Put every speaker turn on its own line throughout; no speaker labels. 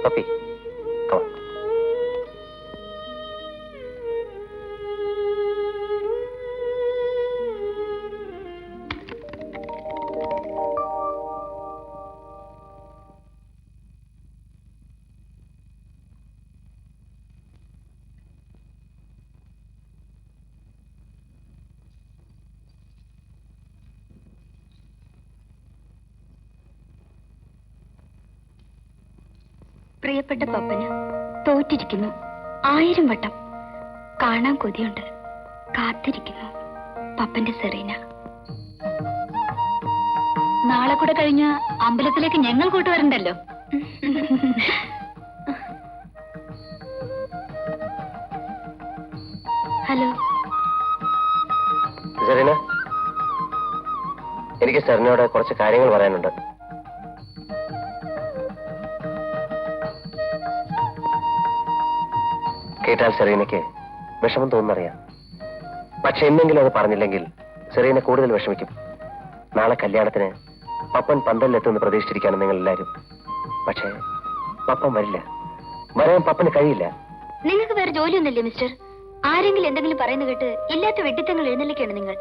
Puppy, come on.
പ്രിയപ്പെട്ട പപ്പന് തോറ്റിരിക്കുന്നു. 1000 വട്ടം കാണാൻ കൊതിയുണ്ട്. കാത്തിരിക്കുന്നു പപ്പന്റെ സെറീന. നാളെ കൂടെ കഴിഞ്ഞ അമ്പലത്തിലേക്ക് ഞങ്ങൾ കൂട്ടുവരണ്ടല്ലോ. ഹലോ
സെറീന, എനിക്ക് സെറീനയോട് കുറച്ച് കാര്യങ്ങൾ പറയാനുണ്ട്. കേട്ടാൽ സെറീനയ്ക്ക് വിഷമം തോന്നുന്നറിയാം. പക്ഷെ എന്നെങ്കിലും അത് പറഞ്ഞില്ലെങ്കിൽ സെറീന കൂടുതൽ വിഷമിക്കും. നാളെ കല്യാണത്തിന് പപ്പൻ പന്തലിലെത്തുമെന്ന് പ്രതീക്ഷിച്ചിരിക്കുകയാണ് നിങ്ങൾ എല്ലാവരും. പക്ഷേ പപ്പൻ വരില്ല. വരാൻ പപ്പന് കഴിയില്ല.
നിങ്ങൾക്ക് വേറെ ജോലിയൊന്നുമില്ലേ മിസ്റ്റർ? ആരെങ്കിലും എന്തെങ്കിലും പറയുന്ന കേട്ട് ഇല്ലാത്ത വെട്ടിത്തങ്ങൾ എഴുന്നള്ളിക്കാണ് നിങ്ങൾ.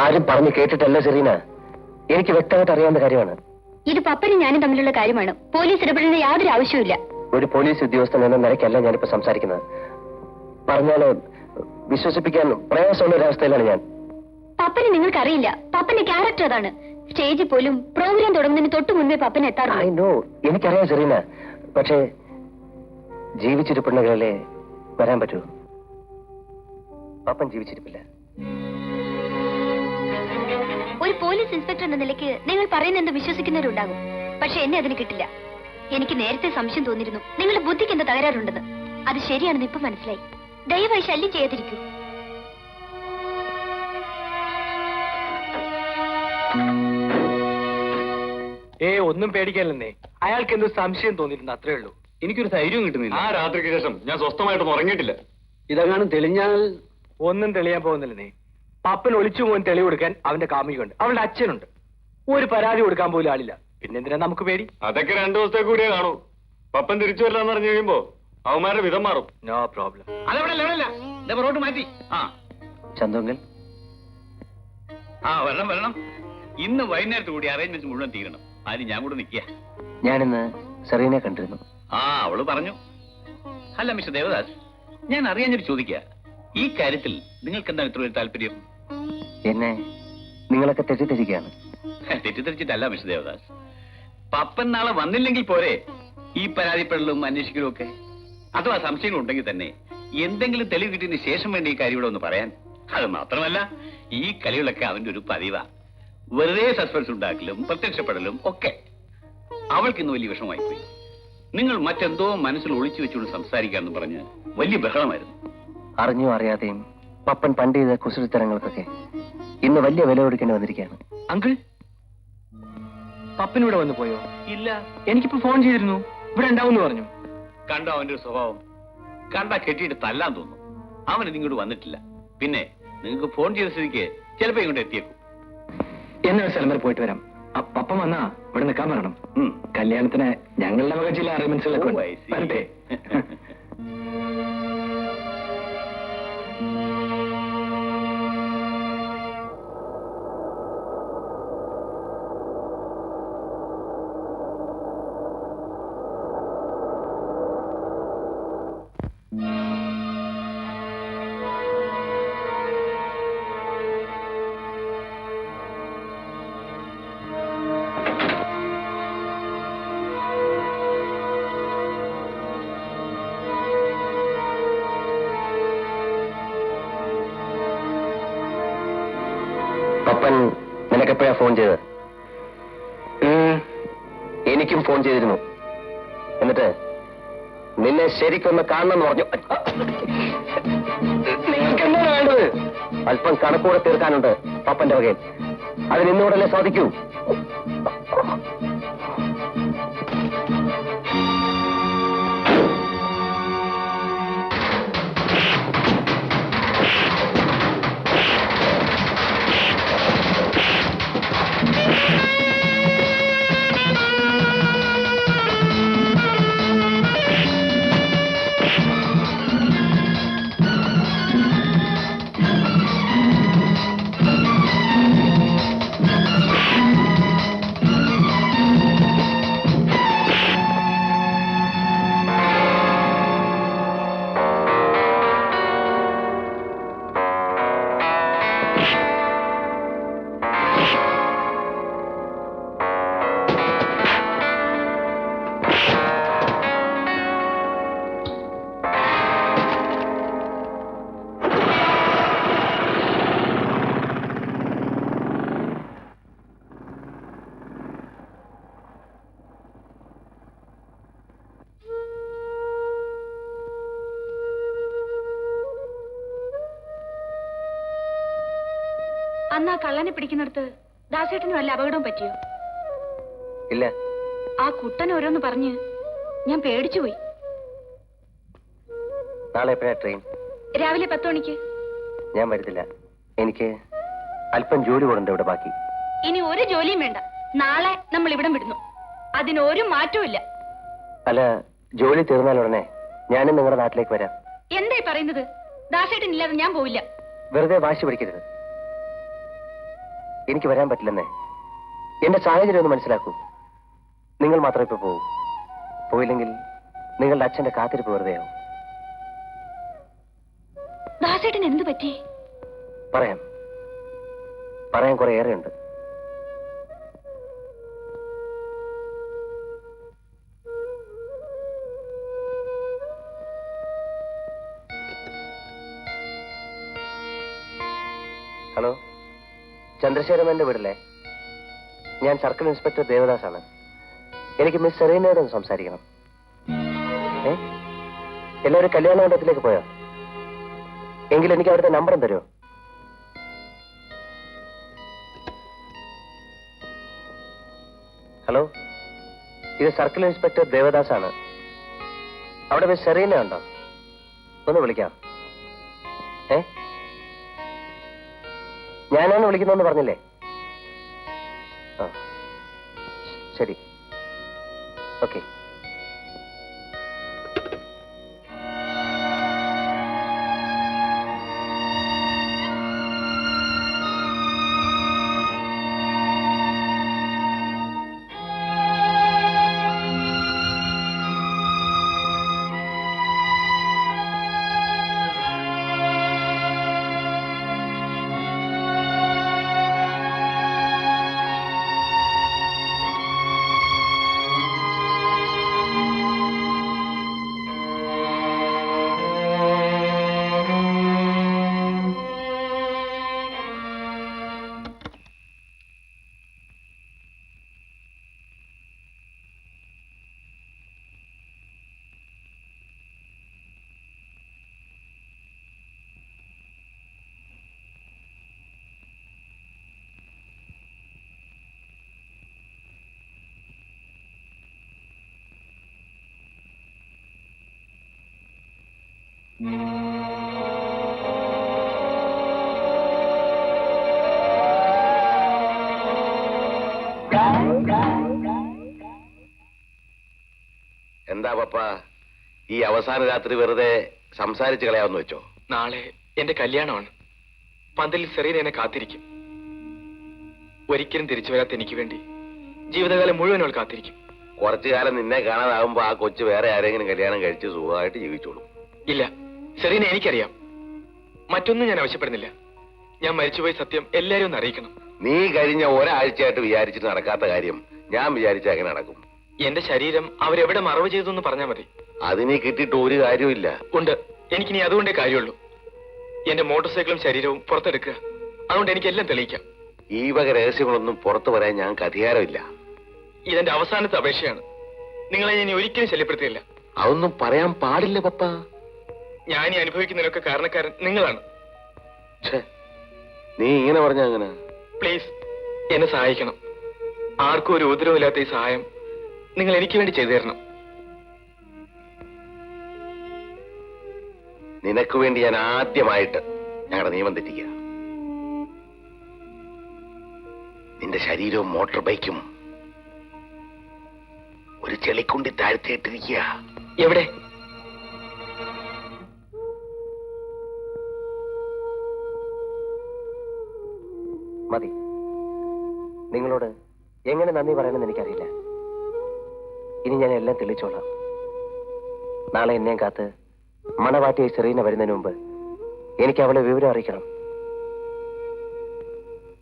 ആരും പറഞ്ഞു കേട്ടിട്ടല്ല സെറീന, എനിക്ക് വ്യക്തമായിട്ട് അറിയാവുന്ന കാര്യമാണ്.
ഇത് പപ്പനും ഞാനും തമ്മിലുള്ള കാര്യമാണ്. പോലീസ് ഇടപെടേണ്ട യാതൊരു ആവശ്യമില്ല.
ഒരു പോലീസ് ഉദ്യോഗസ്ഥൻ എന്ന നിലയ്ക്കല്ല ഞാനിപ്പോ സംസാരിക്കുന്നത്. പറഞ്ഞാല് വിശ്വസിപ്പിക്കാൻ പ്രയാസമുള്ള ഒരവസ്ഥയിലാണ് ഞാൻ.
പപ്പനെ നിങ്ങൾക്കറിയില്ല. പപ്പന്റെ ക്യാരക്ടർ അതാണ്. സ്റ്റേജിൽ പോലും പ്രോഗ്രാം തുടങ്ങുന്നതിന് തൊട്ട് മുൻപേ പപ്പൻ എത്താറുണ്ട്.
എനിക്കറിയാം സെറീന, പക്ഷേ ജീവിച്ചിരിപ്പുണ്ടെങ്കിലല്ലേ വരാൻ പറ്റൂ. പപ്പൻ ജീവിച്ചിരിപ്പില്ല.
ഒരു പോലീസ് ഇൻസ്പെക്ടർ എന്ന നിലയ്ക്ക് നിങ്ങൾ പറയുന്ന എന്ത് വിശ്വസിക്കുന്നവരുണ്ടാകും. പക്ഷെ എന്നെ അതിന് കിട്ടില്ല. എനിക്ക് നേരത്തെ സംശയം തോന്നിയിരുന്നു നിങ്ങളുടെ ബുദ്ധിക്ക് എന്താ തകരാറുണ്ടെന്ന്. അത് ശരിയാണെന്ന് ഇപ്പൊ മനസ്സിലായി. ദയവായി ശല്യം ചെയ്യാതിരിക്കൂ.
ഒന്നും പേടിക്കാനല്ലേ. അയാൾക്ക് എന്തോ സംശയം തോന്നിയിരുന്നു, അത്രേ ഉള്ളൂ.
എനിക്കൊരു ധൈര്യം കിട്ടുന്നില്ല. ആ രാത്രിക്ക് ശേഷം ഞാൻ സ്വസ്ഥമായിട്ടൊന്നും ഉറങ്ങിയിട്ടില്ല.
ഇതെങ്ങാനും തെളിഞ്ഞാൽ ഒന്നും തെളിയാൻ പോകുന്നില്ലേ. പപ്പൻ ഒളിച്ചു പോകാൻ തെളിവ് കൊടുക്കാൻ അവന്റെ കാമുകയുണ്ട്, അവളുടെ അച്ഛനുണ്ട്. ഒരു പരാതി കൊടുക്കാൻ പോലും ആളില്ല. പിന്നെന്തിനാ നമുക്ക് പേടി?
അതൊക്കെ 2 ദിവസത്തെ കൂടിയേ കാണൂ. പപ്പൻ തിരിച്ചു വരില്ലാന്ന് പറഞ്ഞു കഴിയുമ്പോ അവന്മാരുടെ വിധം മാറും.
No problem.
റോഡ് മാറ്റി.
ചന്തുങ്കൽ,
വരണം. ഇന്ന് വൈകുന്നേരത്ത് കൂടി അറേഞ്ച്മെന്റ് മുഴുവൻ തീരണം. അതിന് ഞാൻ കൂടെ നിൽക്കുക.
ഞാനിന്ന് സെറീനെ കണ്ടിരുന്നു.
അവള് പറഞ്ഞു. അല്ല മിസ്റ്റർ ദേവദാസ്, ഞാൻ അറിയാഞ്ഞൊരു ചോദിക്കുക. ഈ കാര്യത്തിൽ നിങ്ങൾക്ക് എന്താണ് ഇത്ര ഒരു താല്പര്യം?
എന്നെ നിങ്ങളൊക്കെ തെറ്റിദ്ധരിക്കുകയാണ്.
തെറ്റിദ്ധരിച്ചിട്ടല്ല മിസ്റ്റർ ദേവദാസ്. പപ്പൻ നാളെ വന്നില്ലെങ്കിൽ പോരെ ഈ പരാതിപ്പെടലും അന്വേഷിക്കലും ഒക്കെ? അഥവാ സംശയങ്ങൾ ഉണ്ടെങ്കിൽ തന്നെ എന്തെങ്കിലും തെളിവ് കിട്ടിയതിന് ശേഷം വേണ്ട ഈ കാര്യം ഇവിടെ ഒന്ന് പറയാൻ. അത് മാത്രമല്ല, ഈ കളികളൊക്കെ അവന്റെ ഒരു പതിവാ. വെറുതെ സസ്പെൻസ് ഉണ്ടാക്കലും പ്രത്യക്ഷപ്പെടലും ഒക്കെ. അവൾക്ക് വലിയ വിഷമമായി പോയി. നിങ്ങൾ മറ്റെന്തോ മനസ്സിൽ ഒളിച്ചു വെച്ചുകൊണ്ട് സംസാരിക്കാന്ന് പറഞ്ഞ് വലിയ ബഹളമായിരുന്നു.
അറിഞ്ഞോ അറിയാതെയും പപ്പൻ പണ്ട് ചെയ്ത കുസൃത്തരങ്ങൾക്കൊക്കെ ഇന്ന് വലിയ വില കൊടുക്കേണ്ടി വന്നിരിക്കുകയാണ്.
അങ്കിൾ, പപ്പൻ ഇവിടെ വന്നു പോയോ?
ഇല്ല,
എനിക്കിപ്പോ ഫോൺ ചെയ്തിരുന്നു, ഇവിടെ ഉണ്ടാവും പറഞ്ഞു.
കണ്ടോ അവന്റെ ഒരു സ്വഭാവം? കണ്ടാ കെട്ടിയിട്ട് തല്ലാൻ തോന്നും. അവന് നിങ്ങോട്ട് വന്നിട്ടില്ല. പിന്നെ നിങ്ങൾക്ക് ഫോൺ ചെയ്ത സ്ഥിതിക്ക് ചിലപ്പോ ഇങ്ങോട്ട് എത്തിയേക്കും.
എന്നെ ഒരു സ്ഥലം വരെ പോയിട്ട് വരാം. പപ്പൻ വന്നാ ഇവിടെ നിൽക്കാൻ പറയണം. കല്യാണത്തിന് ഞങ്ങളുടെ വക ചില അറേഞ്ച്മെന്റ്സുകളൊക്കെ വരട്ടെ.
പപ്പൻ നിനക്കെപ്പോഴാ ഫോൺ ചെയ്തത്? എനിക്കും ഫോൺ ചെയ്തിരുന്നു. എന്നിട്ട് നിന്നെ ശരിക്കൊന്ന് കാണണമെന്ന് പറഞ്ഞു. നിങ്ങൾക്ക് എന്താണ് വേണ്ടത്? അല്പം കണക്കൂടെ തീർക്കാനുണ്ട് പപ്പന്റെ വകയിൽ. അതിന് ഇന്നുകൂടല്ലേ സാധിക്കൂ.
അന്ന് ആ കള്ളനെ പിടിക്കുന്നിടത്ത് ദാസേട്ടന് വല്ല അപകടവും പറ്റിയോ?
ഇല്ല.
ആ കുട്ടൻ ഓരോന്ന് പറഞ്ഞ് ഞാൻ പേടിച്ചുപോയി.
നാളെ എപ്പോഴാ ട്രെയിൻ?
രാവിലെ 10 മണിക്ക്.
ഞാൻ വരുന്നില്ല. എനിക്ക് അല്പം ജോലി കൂടുണ്ട് ഇവിടെ ബാക്കി.
ഇനി ഒരു ജോലിയും വേണ്ട. നാളെ നമ്മൾ ഇവിടം വിടുന്നു. അതിനൊരു മാറ്റവും ഇല്ല.
അല്ല, ജോലി തീർന്നാൽ ഉടനെ ഞാനും നിങ്ങളുടെ നാട്ടിലേക്ക് വരാം.
എന്തായി പറയുന്നത്? ദാസേട്ടൻ ഇല്ലാതെ ഞാൻ പോവില്ല.
വെറുതെ വാശി പിടിക്കരുത്. എനിക്ക് വരാൻ പറ്റില്ലെന്നേ. എന്റെ സാഹചര്യം ഒന്ന് മനസ്സിലാക്കൂ. നിങ്ങൾ മാത്രം ഇപ്പൊ പോകൂ. പോയില്ലെങ്കിൽ നിങ്ങളുടെ അച്ഛന്റെ കാത്തിരിപ്പ് വെറുതെയാവും.
ദാസേട്ടൻ എന്തു പറ്റി?
പറയാൻ കുറെ ഏറെയുണ്ട്. ഹലോ, ചന്ദ്രശേഖരന്റെ വീടല്ലേ? ഞാൻ സർക്കിൾ ഇൻസ്പെക്ടർ ദേവദാസ് ആണ്. എനിക്ക് മിസ് സെറീനയോടൊന്ന് സംസാരിക്കണം. എല്ലാവരും കല്യാണ മണ്ഡപത്തിലേക്ക് പോയോ? എങ്കിൽ എനിക്ക് അവിടുത്തെ നമ്പറും തരുമോ? ഹലോ, ഇത് സർക്കിൾ ഇൻസ്പെക്ടർ ദേവദാസ് ആണ്. അവിടെ മിസ് സെറീന ഉണ്ടോ? ഒന്ന് വിളിക്കാം. ഞാനാണ് വിളിക്കുന്നതെന്ന് പറഞ്ഞില്ലേ? ആ, ശരി, ഓക്കെ.
എന്താ പപ്പ ഈ അവസാന രാത്രി വെറുതെ സംസാരിച്ച് കളയാമെന്ന് വെച്ചോ?
നാളെ എന്റെ കല്യാണമാണ്. പന്തലിൽ സെറീന എന്നെ കാത്തിരിക്കും. ഒരിക്കലും തിരിച്ചു വരാത്ത എനിക്ക് വേണ്ടി ജീവിതകാലം മുഴുവൻ അവൾ കാത്തിരിക്കും.
കുറച്ചു കാലം നിന്നെ കാണാതാകുമ്പോ ആ കൊച്ചു വേറെ ആരെങ്കിലും കല്യാണം കഴിച്ച് സുഖമായിട്ട് ജീവിച്ചോളൂ.
ഇല്ല, സെറീന എനിക്കറിയാം. മറ്റൊന്നും ഞാൻ ആവശ്യപ്പെടുന്നില്ല. ഞാൻ മരിച്ചുപോയി സത്യം എല്ലാരും ഒന്ന് അറിയിക്കണം.
നീ കഴിഞ്ഞ ഒരാഴ്ചയായിട്ട് വിചാരിച്ചിട്ട് നടക്കാത്ത കാര്യം ഞാൻ വിചാരിച്ച എങ്ങനെ നടക്കും?
എന്റെ ശരീരം അവരെവിടെ മറവ് ചെയ്തു എന്ന് പറഞ്ഞാൽ മതി.
അതിനെ കിട്ടിയിട്ട് ഒരു കാര്യമില്ല.
ഉണ്ട്, എനിക്കിനി അതുകൊണ്ടേ കാര്യമുള്ളൂ. എന്റെ മോട്ടോർ സൈക്കിളും ശരീരവും പുറത്തെടുക്കുക. അതുകൊണ്ട് എനിക്കെല്ലാം തെളിയിക്കാം.
ഈ വക രഹസ്യങ്ങളൊന്നും പുറത്തു പറയാൻ ഞങ്ങൾക്ക് അധികാരമില്ല.
ഇതെന്റെ അവസാനത്തെ അപേക്ഷയാണ്. നിങ്ങളെ ഞാൻ ഇനി ഒരിക്കലും ശല്യപ്പെടുത്തിയില്ല.
അതൊന്നും പറയാൻ പാടില്ല പപ്പ.
ഞാൻ ഈ അനുഭവിക്കുന്നതിനൊക്കെ കാരണക്കാരൻ നിങ്ങളാണ്.
ഛേ, നീ ഇങ്ങനെ പറഞ്ഞ അങ്ങനെ?
പ്ലീസ് എന്നെ സഹായിക്കണം. ആർക്കും ഒരു ഉപദ്രവമില്ലാത്ത ഈ സഹായം നിങ്ങൾ എനിക്ക് വേണ്ടി ചെയ്തു തരണം.
നിനക്ക് വേണ്ടി ഞാൻ ആദ്യമായിട്ട് ഞങ്ങളുടെ നിയമം തെറ്റിക്കുക. നിന്റെ ശരീരവും മോട്ടോർ ബൈക്കും ഒരു ചെളിക്കുണ്ടി താഴ്ത്തിയിട്ടിരിക്കുക.
എവിടെ?
മതി. നിങ്ങളോട് എങ്ങനെ നന്ദി പറയണമെന്ന് എനിക്കറിയില്ല. ഇനി ഞാൻ എല്ലാം തെളിച്ചോളാം. നാളെ എന്നെയും കാത്ത് മണവാട്ടിയെ സെറീന വരുന്നതിന് മുമ്പ് എനിക്ക് അവളെ വിവരം അറിയിക്കണം.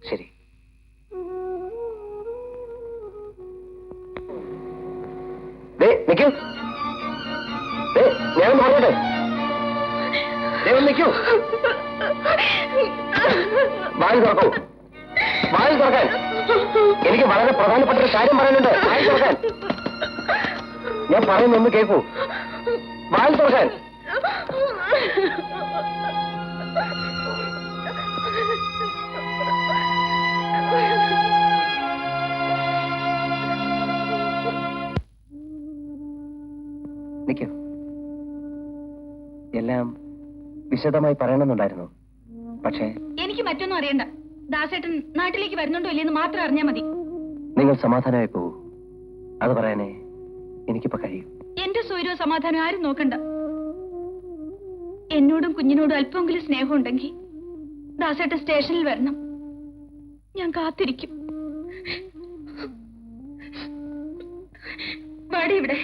ശരി. നിൽക്കൂ. ഞാൻ പറഞ്ഞോട്ടെ. നിൽക്കൂ. വായി തുറക്കൂ. വായി തുറക്കാൻ. എനിക്ക് വളരെ പ്രധാനപ്പെട്ട ഒരു കാര്യം പറയാനുണ്ട്. വായി തുറക്കാൻ. ഞാൻ പറയുന്നൊന്ന് കേൾക്കൂ. വായി തുറക്കാൻ. നിൽക്കൂ. എല്ലാം വിശദമായി പറയണമെന്നുണ്ടായിരുന്നു. പക്ഷേ
എനിക്ക് മറ്റൊന്നും അറിയണ്ട. ദാസേട്ടൻ നാട്ടിലേക്ക് വരുന്നുണ്ടോ ഇല്ലെന്ന് മാത്രം അറിഞ്ഞാൽ മതി.
നിങ്ങൾ സമാധാനമായി പോകൂ. അത് പറയാനേ എനിക്കിപ്പോ കഴിയും.
എന്റെ സ്വൈരവും സമാധാനം ആരും നോക്കണ്ട. എന്നോടും കുഞ്ഞിനോടും അല്പമെങ്കിലും സ്നേഹമുണ്ടെങ്കിൽ ദാസേട്ടൻ സ്റ്റേഷനിൽ വരണം. ഞാൻ കാത്തിരിക്കും. വാടി ഇവിടെ.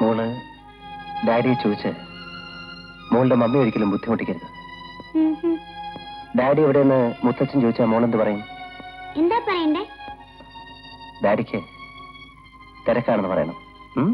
മോള് ഡാഡിയെ ചോദിച്ച് മോളുടെ മമ്മി ഒരിക്കലും ബുദ്ധിമുട്ടിക്കരുത്. ഡാഡി എവിടെയെന്ന് മുത്തച്ഛൻ ചോദിച്ചാൽ മോളെന്ത് പറയും?
എന്താ പറയണ്ടേ?
ഡാഡിക്ക് തിരക്കാണെന്ന് പറയണം. ഉം?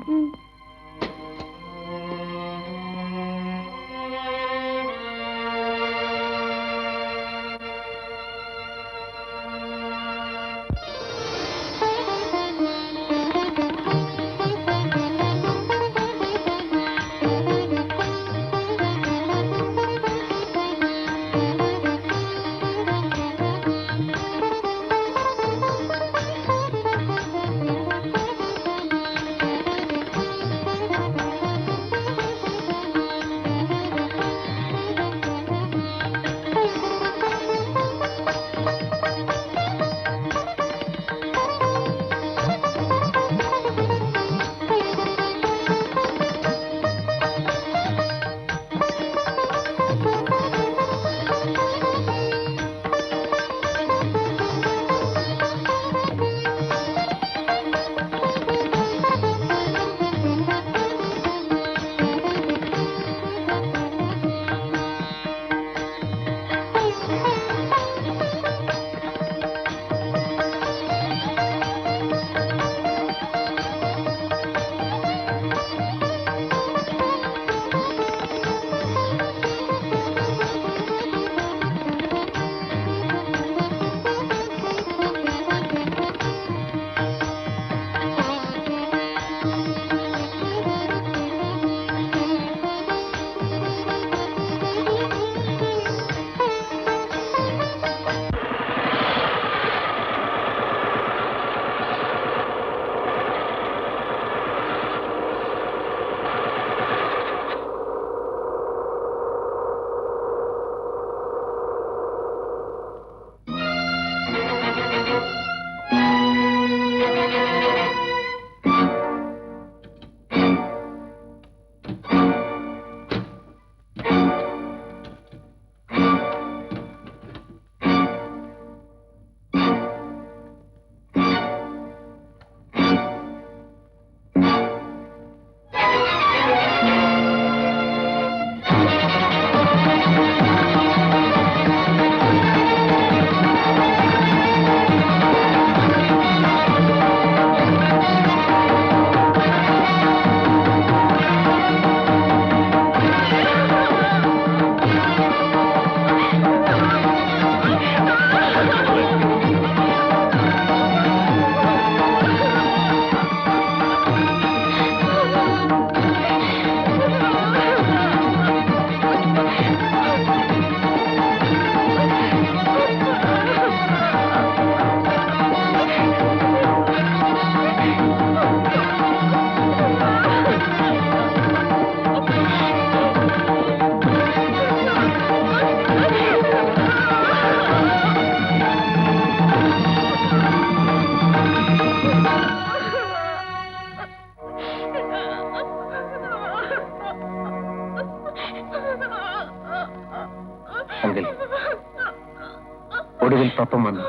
പപ്പൻ വന്നു.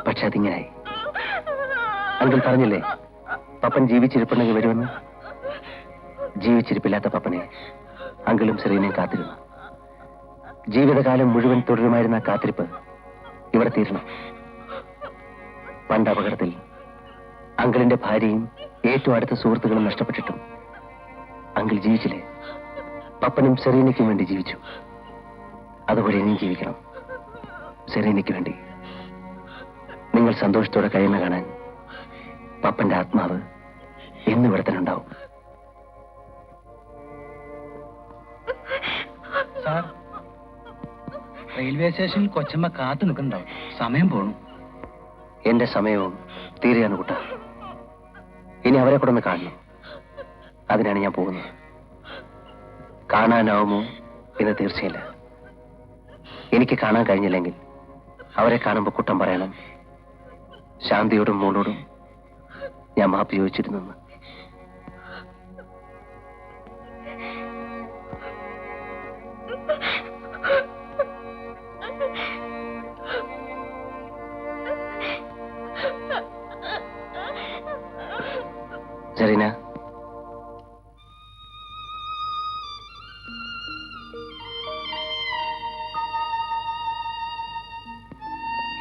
പക്ഷെ അതിങ്ങനായി. അങ്കിൾ പറഞ്ഞില്ലേ പപ്പൻ ജീവിച്ചിരിപ്പുണ്ടെങ്കിൽ വരുമെന്ന്. ജീവിച്ചിരിപ്പില്ലാത്ത പപ്പനെ അങ്കിളും സെറീനയും കാത്തിരുന്നു. ജീവിതകാലം മുഴുവൻ തുടരുമായിരുന്ന ആ കാത്തിരിപ്പ് ഇവിടെ തീരണം. പണ്ട് അപകടത്തിൽ അങ്കിളിന്റെ ഭാര്യയും ഏറ്റവും അടുത്ത സുഹൃത്തുക്കളും നഷ്ടപ്പെട്ടിട്ടും അങ്കിൾ ജീവിച്ചില്ലേ? പപ്പനും സെറീനയ്ക്കും വേണ്ടി ജീവിച്ചു. അതുപോലെ ഇനിയും ജീവിക്കണം. സെറീനയ്ക്ക് വേണ്ടി. നിങ്ങൾ സന്തോഷത്തോടെ കഴിയുന്ന കാണാൻ പപ്പന്റെ ആത്മാവ് എന്നും ഇവിടെ തന്നെ ഉണ്ടാവും.
സാർ, റെയിൽവേ സ്റ്റേഷനിൽ കൊച്ചമ്മ കാത്തു നിൽക്കുന്നുണ്ടാവും. സമയം പോണു.
എന്റെ സമയവും തീരെയാണ് കൂട്ട. ഇനി അവരെ കൂടെ ഒന്ന് കാണണം. അതിനാണ് ഞാൻ പോകുന്നത്. കാണാനാവുമോ എന്ന് തീർച്ചയില്ല. എനിക്ക് കാണാൻ കഴിഞ്ഞില്ലെങ്കിൽ അവരെ കാണുമ്പോൾ കുറ്റം പറയണം. ശാന്തിയോടും മോളോടും ഞാൻ മാപ്പ് ചോദിച്ചിരുന്നു. സെറീന,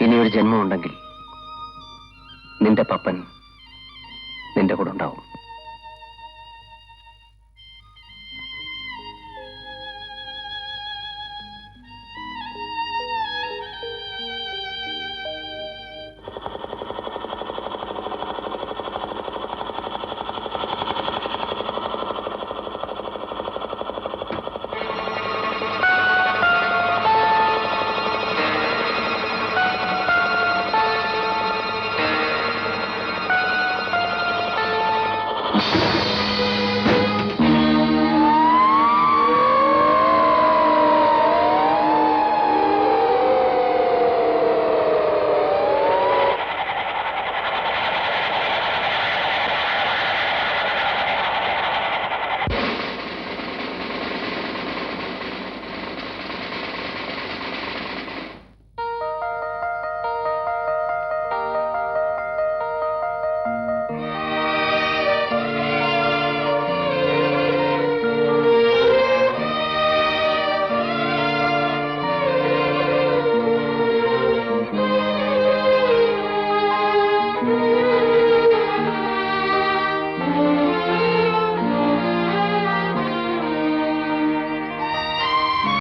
ഇനിയൊരു ജന്മമുണ്ടെങ്കിൽ നിന്റെ പപ്പൻ നിന്റെ കൂടെ ഉണ്ടാവും.